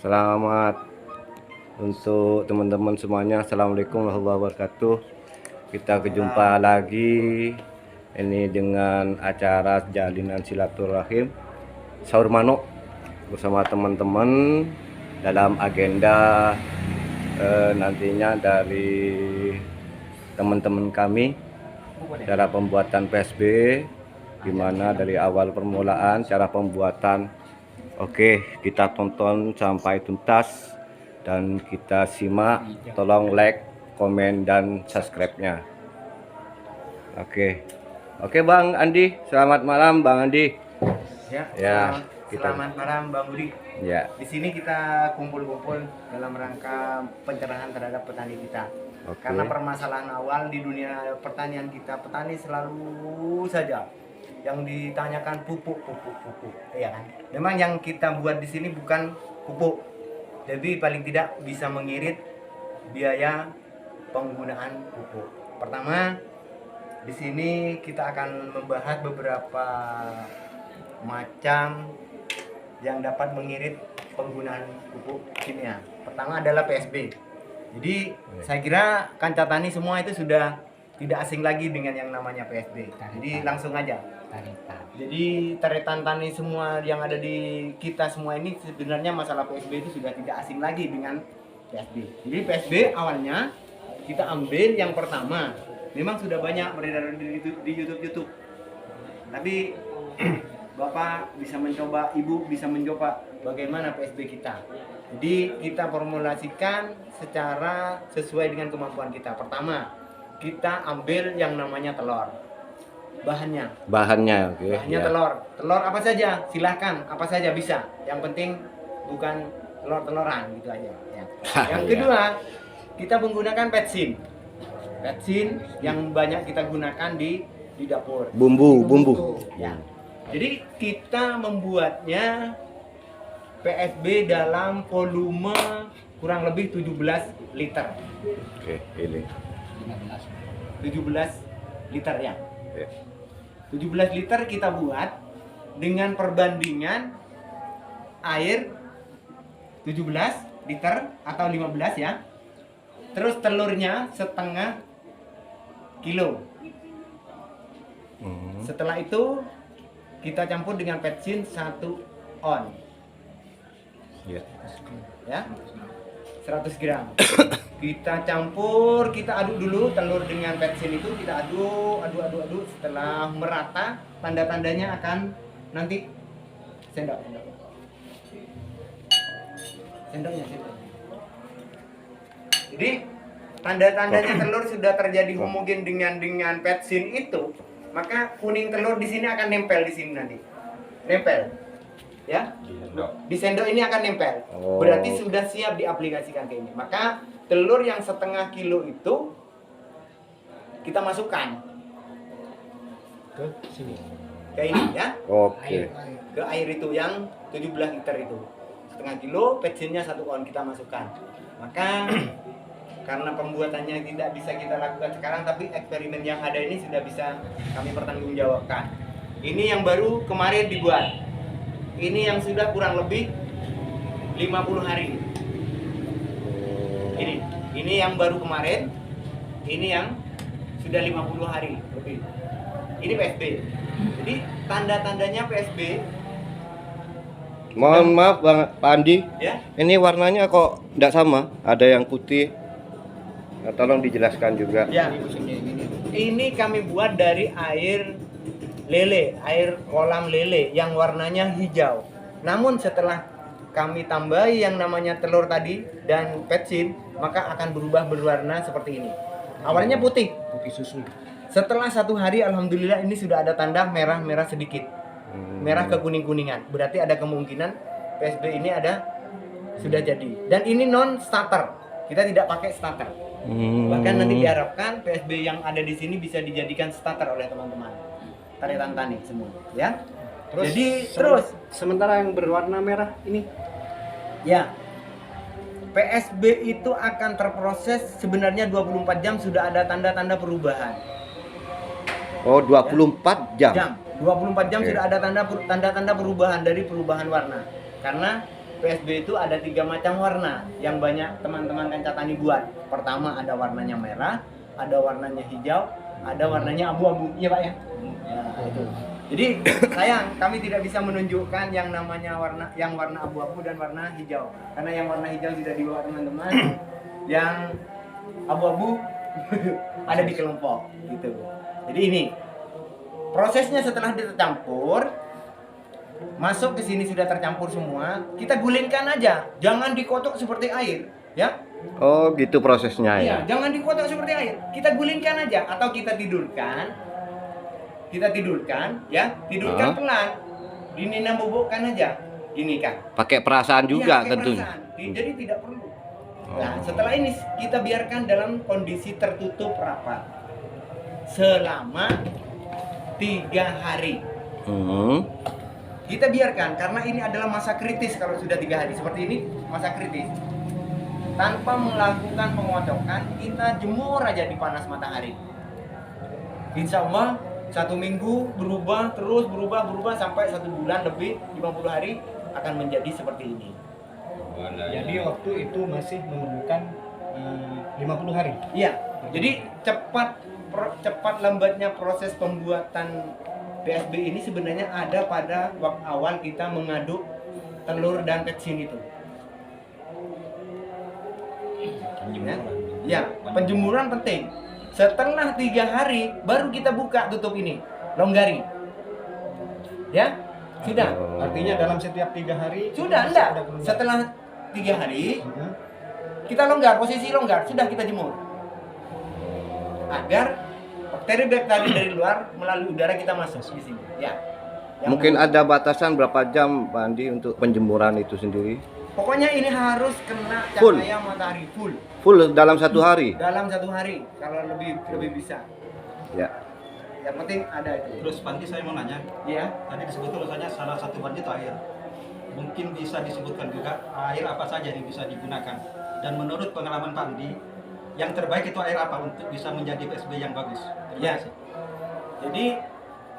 Selamat untuk teman-teman semuanya. Assalamualaikum warahmatullahi wabarakatuh. Kita berjumpa lagi ini dengan acara jalinan silaturahim Sahur Manuk bersama teman-teman dalam agenda nantinya dari teman-teman kami cara pembuatan PSB, gimana dari awal permulaan cara pembuatan. Oke, kita tonton sampai tuntas dan kita simak. Tolong like, komen, dan subscribe-nya. Oke, Bang Andi. Selamat malam, Bang Andi. Selamat malam, Bang Budi. Ya. Di sini kita kumpul-kumpul dalam rangka pencerahan terhadap petani kita. Karena permasalahan awal di dunia pertanian kita, petani selalu saja yang ditanyakan pupuk, ya kan? Memang yang kita buat di sini bukan pupuk, jadi paling tidak bisa mengirit biaya penggunaan pupuk. Pertama, di sini kita akan membahas beberapa macam yang dapat mengirit penggunaan pupuk kimia. Pertama adalah PSB. Jadi saya kira kanca tani semua itu sudah tidak asing lagi dengan yang namanya PSB. Jadi langsung aja. Jadi taritan tani semua yang ada di kita semua ini sebenarnya masalah PSB itu sudah tidak asing lagi dengan PSB. Jadi PSB awalnya kita ambil yang pertama, memang sudah banyak beredar di YouTube. Tapi Bapak bisa mencoba, Ibu bisa mencoba bagaimana PSB kita. Jadi kita formulasikan secara sesuai dengan kemampuan kita. Pertama, kita ambil yang namanya telur. Bahannya telur apa saja silahkan, apa saja bisa, yang penting bukan telur-teloran gitu aja ya. Yang kedua, kita menggunakan petsin yang banyak kita gunakan di dapur, bumbu ya. Jadi kita membuatnya PSB dalam volume kurang lebih 17 liter. Ini 17 liter ya. 17 liter kita buat dengan perbandingan air 17 liter atau 15 ya. Terus telurnya setengah kilo. Setelah itu kita campur dengan petsin 1 on. Ya. 100 gram. Kita campur, kita aduk dulu telur dengan petsin itu, kita aduk. Setelah merata, tanda-tandanya akan nanti sendoknya. Jadi tanda-tandanya telur sudah terjadi homogen dengan petsin itu, maka kuning telur di sini akan nempel di sini nanti. Nempel. Ya, di sendok ini akan nempel. Berarti sudah siap diaplikasikan ke ini. Maka telur yang setengah kilo itu kita masukkan ke sini, ke ini ya. Ke air itu yang 17 liter itu, setengah kilo, petsinnya 1 on kita masukkan. Maka karena pembuatannya tidak bisa kita lakukan sekarang, tapi eksperimen yang ada ini sudah bisa kami pertanggungjawabkan. Ini yang baru kemarin dibuat. Ini yang sudah kurang lebih 50 hari. Ini yang baru kemarin. Ini yang sudah 50 hari lebih. Ini PSB. Jadi tanda-tandanya PSB. Mohon maaf Bang Pak Andi. Ya? Ini warnanya kok tidak sama? Ada yang putih. Nah, tolong dijelaskan juga. Ya. Ini kami buat dari air lele, air kolam lele yang warnanya hijau. Namun setelah kami tambahi yang namanya telur tadi dan petsin, maka akan berubah berwarna seperti ini. Awalnya putih susu. Setelah 1 hari, alhamdulillah ini sudah ada tanda merah-merah sedikit, merah ke kuning-kuningan. Berarti ada kemungkinan PSB ini sudah jadi. Dan ini non starter, kita tidak pakai starter. Bahkan nanti diharapkan PSB yang ada di sini bisa dijadikan starter oleh teman-teman taritan tani semua ya. Terus sementara yang berwarna merah ini ya, PSB itu akan terproses sebenarnya 24 jam sudah ada tanda-tanda perubahan. 24 jam. 24 jam sudah ada tanda-tanda perubahan dari perubahan warna. Karena PSB itu ada 3 macam warna yang banyak teman-teman Kanca Tani buat. Pertama ada warnanya merah, ada warnanya hijau, ada warnanya abu-abu. Iya Pak ya? Ya itu. Jadi sayang kami tidak bisa menunjukkan yang namanya warna abu-abu dan warna hijau. Karena yang warna hijau sudah dibawa teman-teman, yang abu-abu ada di kelompok gitu. Jadi ini prosesnya setelah tercampur, masuk ke sini sudah tercampur semua, kita gulingkan aja, jangan dikotok seperti air, ya. Oh, gitu prosesnya ya. Iya, jangan dikotak seperti air. Kita gulingkan aja atau kita tidurkan. Kita tidurkan, ya. Tidurkan pelan. Dinina bubukkan aja. Ini kan. Pakai perasaan juga Iya, pakai tentunya. perasaan. Jadi tidak perlu. Nah, setelah ini kita biarkan dalam kondisi tertutup rapat selama 3 hari. Kita biarkan karena ini adalah masa kritis. Kalau sudah 3 hari seperti ini, masa kritis. Tanpa melakukan pengocokan, kita jemur aja di panas matahari. Insya Allah 1 minggu berubah terus berubah sampai 1 bulan lebih 50 hari akan menjadi seperti ini. Jadi waktu itu masih memerlukan 50 hari. Iya. Jadi cepat lambatnya proses pembuatan PSB ini sebenarnya ada pada waktu awal kita mengaduk telur dan petsin itu. Ya, penjemuran penting. Setelah 3 hari baru kita buka tutup ini, longgari. Ya, sudah. Artinya dalam setiap 3 hari Sudah masih enggak. ada perubahan. Setelah 3 hari kita longgar, posisi longgar, sudah kita jemur. Agar bakteri-bakteri dari luar melalui udara kita masuk di sini. Ya. Mungkin ada batasan berapa jam Pak Andi untuk penjemuran itu sendiri? Pokoknya ini harus kena Full. cahaya matahari full Full dalam 1 hari? dalam 1 hari. Kalau lebih bisa. Ya. Yang penting ada itu. Terus Pandi, saya mau nanya, Ya. tadi disebut tulisannya salah satu bahan itu air. Mungkin bisa disebutkan juga air apa saja yang bisa digunakan. Dan menurut pengalaman Pandi, yang terbaik itu air apa untuk bisa menjadi PSB yang bagus? Terima Ya. kasih. Jadi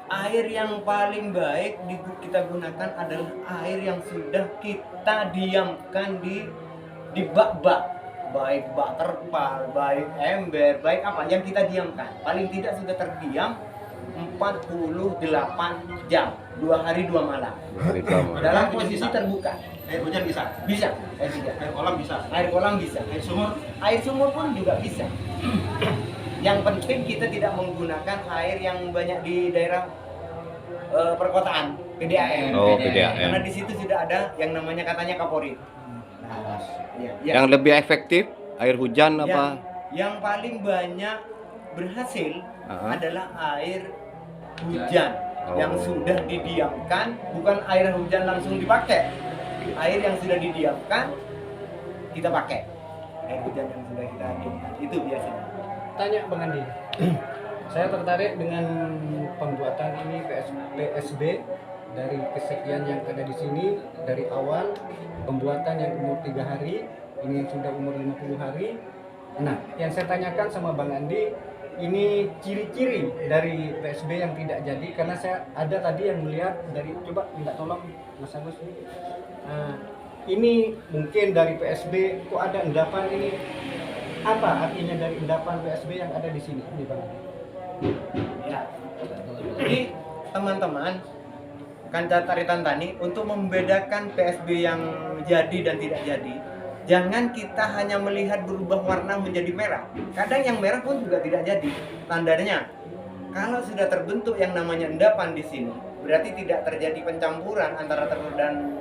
air yang paling baik kita gunakan adalah air yang sudah kita diamkan di bak-bak, baik bak terpal, baik ember, baik apa yang kita diamkan. Paling tidak sudah terdiam 48 jam, 2 hari 2 malam. Dalam posisi terbuka. Air hujan bisa? Bisa, air tidak. Air kolam bisa? Air kolam bisa. Air sumur pun juga bisa. Yang penting kita tidak menggunakan air yang banyak di daerah perkotaan, PDAM. Oh, PDAM. Karena di situ sudah ada yang namanya katanya kaporit. Nah, ya. Yang lebih efektif air hujan apa? Yang paling banyak berhasil adalah air hujan yang Oh. sudah didiamkan, bukan air hujan langsung dipakai. Air yang sudah didiamkan kita pakai. Air hujan yang sudah kita diamkan itu biasanya. Tanya Bang Andi, saya tertarik dengan pembuatan ini PSB dari kesekian yang ada di sini, dari awal pembuatan yang umur 3 hari, ini yang sudah umur 50 hari. Nah, yang saya tanyakan sama Bang Andi, ini ciri-ciri dari PSB yang tidak jadi, karena saya ada tadi yang melihat dari, coba minta tolong Mas Agus. Nah, ini mungkin dari PSB kok ada endapan ini. Apa artinya dari endapan PSB yang ada di sini? Ini Bang. Ya. Jadi teman-teman Kanca Taritan Tani untuk membedakan PSB yang jadi dan tidak jadi, jangan kita hanya melihat berubah warna menjadi merah. Kadang yang merah pun juga tidak jadi. Tandanya kalau sudah terbentuk yang namanya endapan di sini, berarti tidak terjadi pencampuran antara telur dan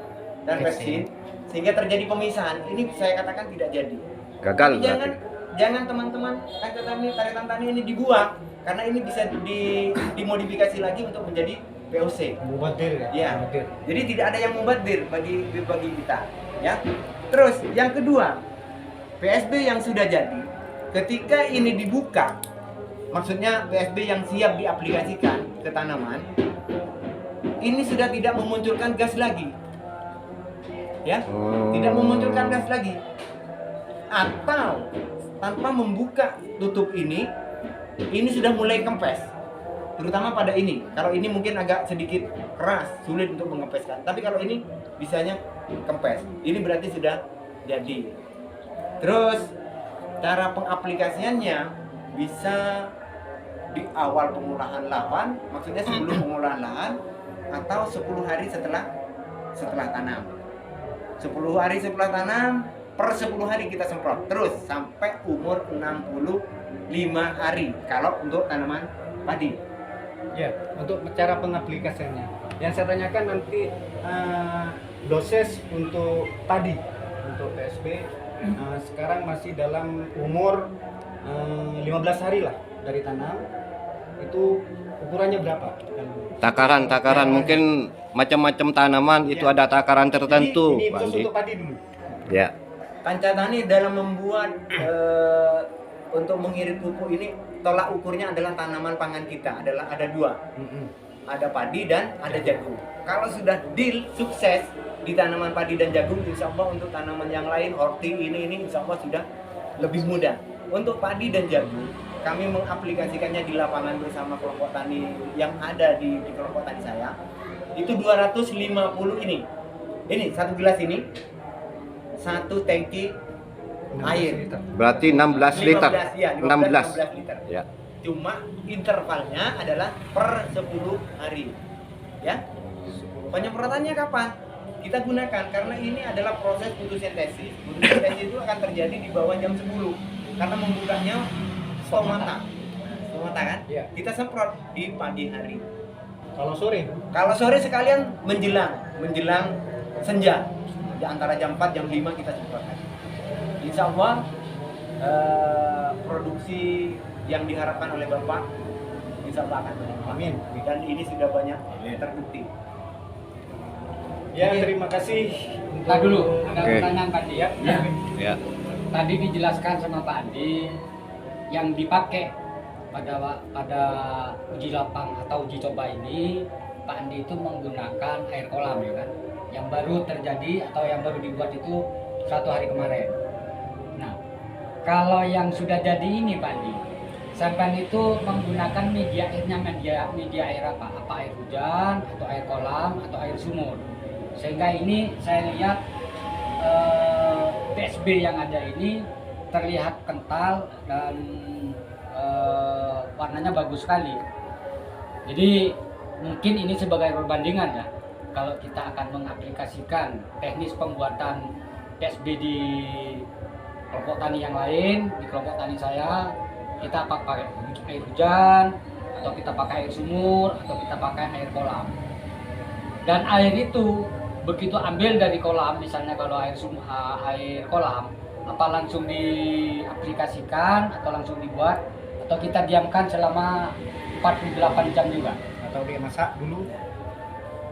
petsin, sehingga terjadi pemisahan. Ini saya katakan tidak jadi. Gagal Tapi berarti. jangan teman-teman Kanca Taritan Tani ini dibuang, karena ini bisa dimodifikasi lagi untuk menjadi POC. Mubadir ya? Ya. Mubadir. Jadi tidak ada yang mubadir bagi kita, ya. Terus yang kedua, PSB yang sudah jadi, ketika ini dibuka, maksudnya PSB yang siap diaplikasikan ke tanaman, ini sudah tidak memunculkan gas lagi, ya, tidak memunculkan gas lagi, atau tanpa membuka tutup ini sudah mulai kempes. Terutama pada ini. Kalau ini mungkin agak sedikit keras, sulit untuk mengempeskan. Tapi kalau ini bisanya kempes. Ini berarti sudah jadi. Terus cara pengaplikasiannya bisa di awal pengolahan lahan, maksudnya sebelum pengolahan lahan, atau 10 hari setelah tanam. 10 hari setelah tanam, per 10 hari kita semprot terus sampai umur 65 hari kalau untuk tanaman padi. Ya, untuk cara pengaplikasiannya. Yang saya tanyakan nanti dosis untuk padi, untuk PSB sekarang masih dalam umur 15 hari lah dari tanam. Itu ukurannya berapa? Takaran mungkin macam-macam tanaman itu ada takaran tertentu, Ini Pak khusus Andi. untuk padi dulu. Ya. Panca Tani dalam membuat untuk mengirit pupuk ini tolak ukurnya adalah tanaman pangan kita ada 2. Ada padi dan ada jagung. Kalau sudah deal sukses di tanaman padi dan jagung, insya Allah untuk tanaman yang lain, horti ini insya Allah sudah lebih mudah. Untuk padi dan jagung, kami mengaplikasikannya di lapangan bersama kelompok tani yang ada di kelompok tani saya. Itu 250 ini. Ini satu gelas ini, satu tangki air. Berarti 16 liter. 15, ya, 16. 15 liter. Ya. Cuma intervalnya adalah per 10 hari. Ya. Penyemprotannya kapan? Kita gunakan karena ini adalah proses fotosintesis. Fotosintesis itu akan terjadi di bawah jam 10 karena membukanya stomata. Stomata kan? Iya. Kita semprot di pagi hari. Kalau sore? Kalau sore sekalian menjelang senja. Di antara jam 4 jam 5 kita semprotkan. Insya Allah produksi yang diharapkan oleh Bapak insya Allah akan meningkat. Amin. Dan ini sudah banyak terbukti. Ya, terima kasih. Nah dulu, ada Oke. pertanyaan tadi ya. Ya. Tadi dijelaskan sama Pak Andi yang dipakai pada uji lapang atau uji coba ini, Pak Andi itu menggunakan air kolam ya kan, yang baru terjadi atau yang baru dibuat itu 1 hari kemarin. Nah, kalau yang sudah jadi ini Pak Andi, sampean itu menggunakan media airnya media air apa? Apa air hujan atau air kolam atau air sumur? Sehingga ini saya lihat PSB yang ada ini terlihat kental dan warnanya bagus sekali. Jadi mungkin ini sebagai perbandingan ya, kalau kita akan mengaplikasikan teknis pembuatan PSB di kelompok tani yang lain, di kelompok tani saya kita pakai air hujan atau kita pakai air sumur atau kita pakai air kolam. Dan air itu begitu ambil dari kolam, misalnya kalau air kolam, apa langsung diaplikasikan atau langsung dibuat atau kita diamkan selama 48 jam juga? Atau dia masak dulu?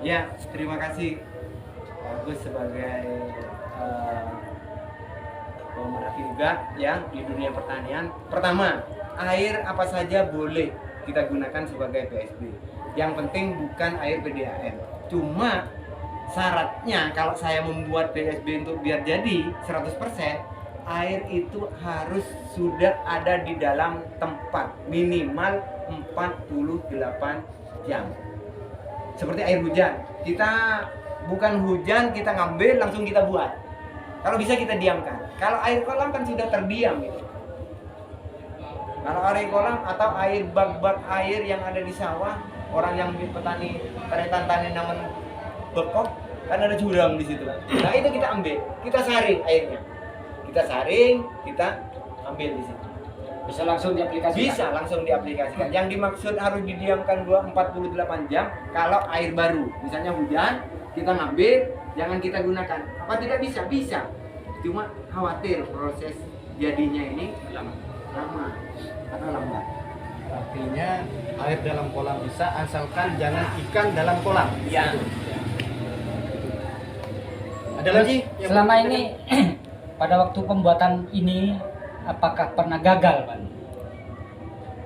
Ya, terima kasih Agus sebagai pemerhati juga ya di dunia pertanian. Pertama, air apa saja boleh kita gunakan sebagai PSB. Yang penting bukan air PDAM. Cuma syaratnya kalau saya membuat PSB untuk biar jadi 100%, air itu harus sudah ada di dalam tempat minimal 48 jam. Seperti air hujan, kita bukan hujan kita ngambil langsung kita buat. Kalau bisa kita diamkan. Kalau air kolam kan sudah terdiam gitu. Kalau air kolam atau air bak-bak air yang ada di sawah, orang yang petani tanaman bekok kan ada jurang di situ. Nah itu kita ambil, kita saring airnya, kita ambil di situ. Bisa langsung diaplikasikan? Bisa langsung diaplikasikan. Yang dimaksud harus didiamkan 48 jam kalau air baru, misalnya hujan, kita ngambil, jangan kita gunakan. Apa tidak bisa? Bisa. Cuma khawatir proses jadinya ini lama atau lambat. Artinya air dalam kolam bisa, asalkan jangan ikan dalam kolam. Iya. Ada lagi? yang Selama mau ini pada waktu pembuatan ini apakah pernah gagal, Pak?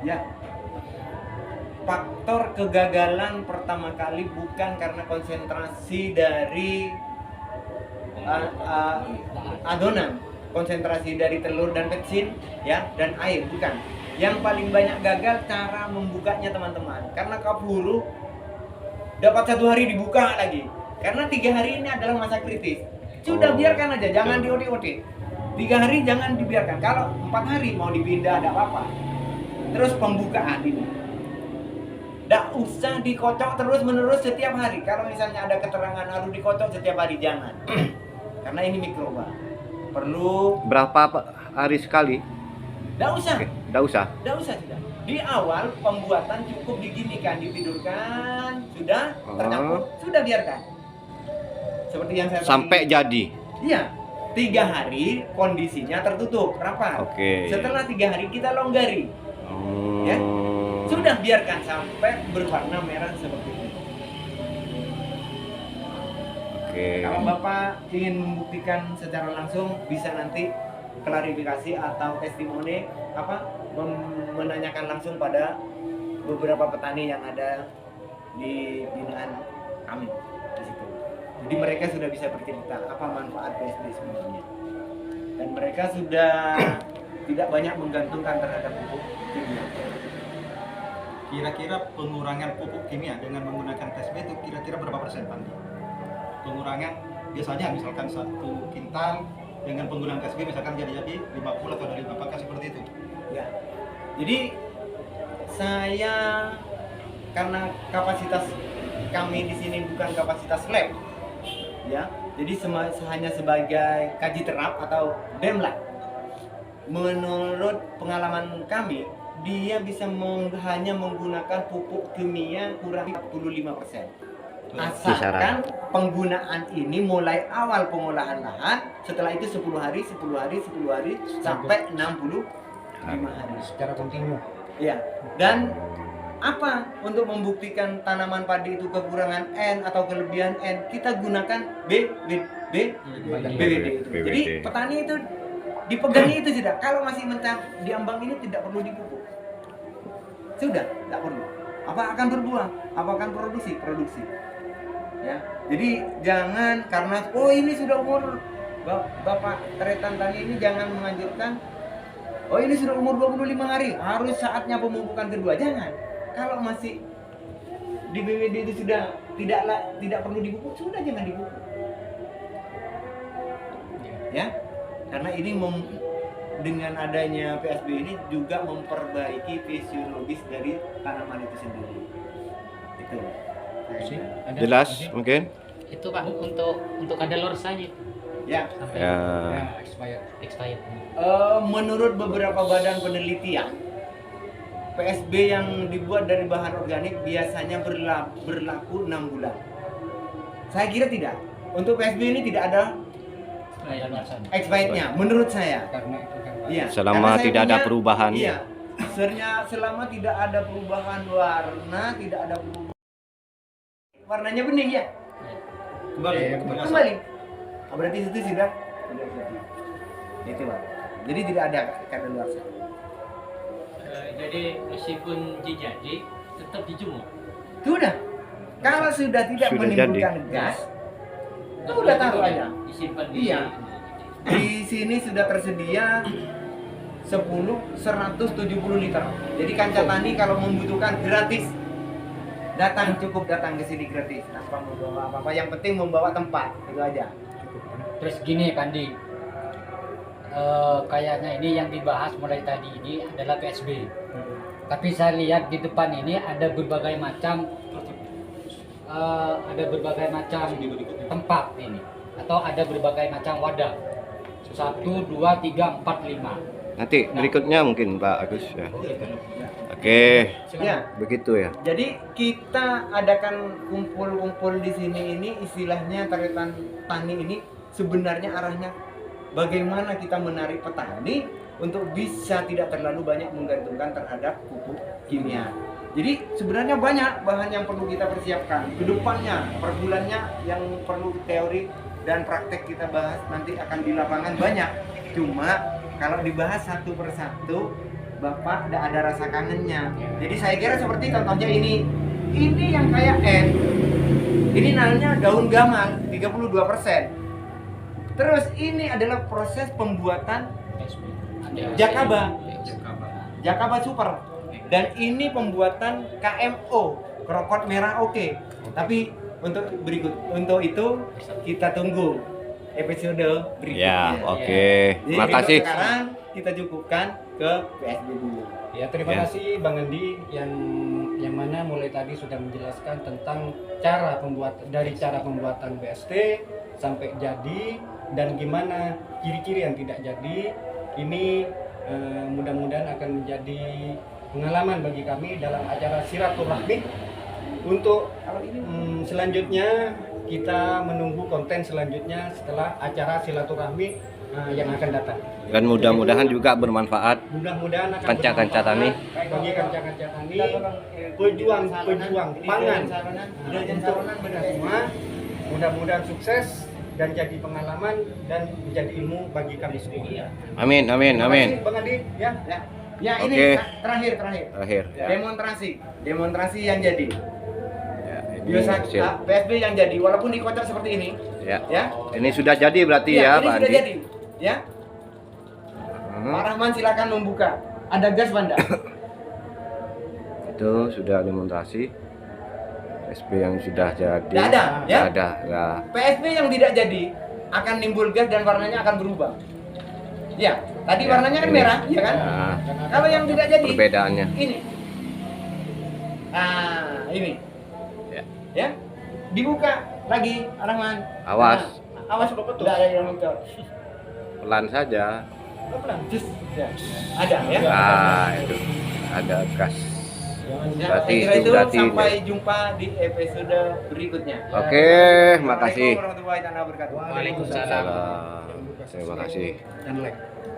Ya. Faktor kegagalan pertama kali bukan karena konsentrasi dari adonan, konsentrasi dari telur dan petsin ya dan air, bukan. Yang paling banyak gagal cara membukanya teman-teman, karena keburu dapat 1 hari dibuka lagi, karena 3 hari ini adalah masa kritis. Sudah Oh, biarkan aja, jangan betul. di OT-OT. 3 hari jangan dibiarkan. Kalau 4 hari mau dipindah ada apa-apa. Terus pembukaan ini. Nggak usah dikocok terus-menerus setiap hari. Kalau misalnya ada keterangan harus dikocok setiap hari, jangan. Karena ini mikroba. Perlu, Berapa hari sekali? nggak usah. Oke, nggak usah. Nggak usah sudah. Di awal pembuatan cukup diginikan, ditidurkan, sudah tercampur, sudah biarkan. Seperti yang saya Sampai tadi. jadi. Iya, 3 hari kondisinya tertutup, rapat. Oke. Setelah 3 hari kita longgari, Ya. sudah biarkan sampai berwarna merah seperti ini. Oke. Kalau Bapak ingin membuktikan secara langsung, bisa nanti klarifikasi atau testimoni menanyakan langsung pada beberapa petani yang ada di binaan kami di situ. Jadi mereka sudah bisa bercerita apa manfaat PSB sebenarnya. Dan mereka sudah tidak banyak menggantungkan terhadap pupuk kimia. Kira-kira pengurangan pupuk kimia dengan menggunakan PSB itu kira-kira berapa persen, Pak? Pengurangan biasanya misalkan 1 kintal dengan penggunaan PSB misalkan jadi 50 atau dari apakah seperti itu? Ya. Jadi saya karena kapasitas kami di sini bukan kapasitas lab, ya. Jadi hanya sebagai kaji terap atau demlab. Menurut pengalaman kami, dia bisa hanya menggunakan pupuk kimia kurang 45%. Asalkan penggunaan ini mulai awal pengolahan lahan, setelah itu 10 hari sampai 65 hari. Secara kontinu. Ya. Dan apa untuk membuktikan tanaman padi itu kekurangan N atau kelebihan N, kita gunakan BWD itu. Jadi petani itu dipegangnya itu sudah. Kalau masih diambang ini tidak perlu dipupuk. Sudah, tidak perlu. Apa akan berbuah? Apa akan produksi? Ya. Jadi jangan karena ini sudah umur Bapak Tretan tani ini jangan menganjurkan ini sudah umur 25 hari harus saatnya pemupukan kedua. Jangan. Kalau masih di BWD itu sudah tidak perlu dipupuk, sudah jangan dipupuk. Ya. Karena ini dengan adanya PSB ini juga memperbaiki fisiologis dari tanaman itu sendiri. Itu. Jelas mungkin? Itu Pak untuk kadaluarsanya Ya. sampai Ya. expired. Menurut beberapa badan penelitian, PSB yang dibuat dari bahan organik biasanya berlaku 6 bulan. Saya kira tidak. Untuk PSB ini tidak ada expirednya, menurut saya. Karena itu kan Pak. Iya. Selama Karena saya tidak ada punya- perubahan. Iya. Selama tidak ada perubahan warna, tidak ada perubahan warnanya bening ya. Kembali. Berarti itu sudah jadi. Itu Pak. Jadi tidak ada kadaluarsa. Jadi meskipun jadi tetap dijemur. Sudah. Kalau sudah tidak Sudah menimbulkan jadi. gas, sudah taruh aja. Disimpan Iya. Di sini sudah tersedia 170 liter. Jadi Kancah Tani kalau membutuhkan gratis cukup datang ke sini gratis tanpa membawa apa-apa. Yang penting membawa tempat, itu aja. Terus gini Pandi, kayaknya ini yang dibahas mulai tadi ini adalah PSB. Tapi saya lihat di depan ini ada berbagai macam tempat ini, atau ada berbagai macam wadah. 1, 2, 3, 4, 5. Nanti berikutnya mungkin Pak Agus ya. Oke, Ya. begitu ya. Jadi kita adakan kumpul-kumpul di sini ini istilahnya Tretan Tani ini sebenarnya arahnya bagaimana kita menarik petani untuk bisa tidak terlalu banyak menggantungkan terhadap pupuk kimia. Jadi sebenarnya banyak bahan yang perlu kita persiapkan. Kedepannya, per bulannya yang perlu teori dan praktek kita bahas nanti akan di lapangan banyak. Cuma kalau dibahas satu persatu, Bapak tidak ada rasa kangennya. Jadi saya kira seperti contohnya ini yang kayak N. Ini namanya daun gamal 32%. Terus ini adalah proses pembuatan Jakaba Super. Dan ini pembuatan KMO, krokot merah oke. Tapi untuk itu kita tunggu episode berikutnya. Ya, oke. Jadi Makasih. untuk sekarang kita cukupkan ke PSB dulu. Ya, terima Ya. kasih Bang Andi yang mana mulai tadi sudah menjelaskan tentang dari cara pembuatan BST sampai jadi dan gimana ciri-ciri yang tidak jadi. Ini mudah-mudahan akan menjadi pengalaman bagi kami dalam acara silaturahmi. Untuk selanjutnya kita menunggu konten selanjutnya setelah acara silaturahmi yang akan datang. Dan mudah-mudahan juga bermanfaat. Mudah-mudahan akan Kanca-kanca tani. bermanfaat bagi kanca-kanca tani, pejuang pangan untuk kita semua. Mudah-mudahan sukses dan jadi pengalaman dan menjadi ilmu bagi kami semua. Amin, amin, Terima amin. kasih, Bang Adi, ya. Ya ini Oke. terakhir. Terakhir. Demonstrasi yang jadi. Ya, ini Biasa hasil. PSB yang jadi walaupun dikocok seperti ini, Ya. ya. Ini sudah jadi berarti ya, Ini Pak sudah Andi. jadi, ya. Pak Rahman silakan membuka. Ada gas Banda. Itu sudah demonstrasi. PSB yang sudah jadi. Tidak ada, ya. Tidak ada, ya. PSB yang tidak jadi akan nimbul gas dan warnanya akan berubah. Ya, tadi Ya, warnanya kan ini. merah, ya kan? Ya, Kalau yang tidak jadi, perbedaannya. ini. Ah, ini. Ya. Ya. Dibuka lagi, Rahman. Awas. Nah, awas Bapak tuh. Tidak ada yang motor. Pelan saja. Pelan. Ya. Ada ya. Ah, itu ada gas. Ya, Berarti saya kira itu itu berarti sampai jumpa di episode berikutnya. Oke, makasih. Assalamualaikum warahmatullahi wabarakatuh. Waalaikumsalam. Terima kasih. Dan like.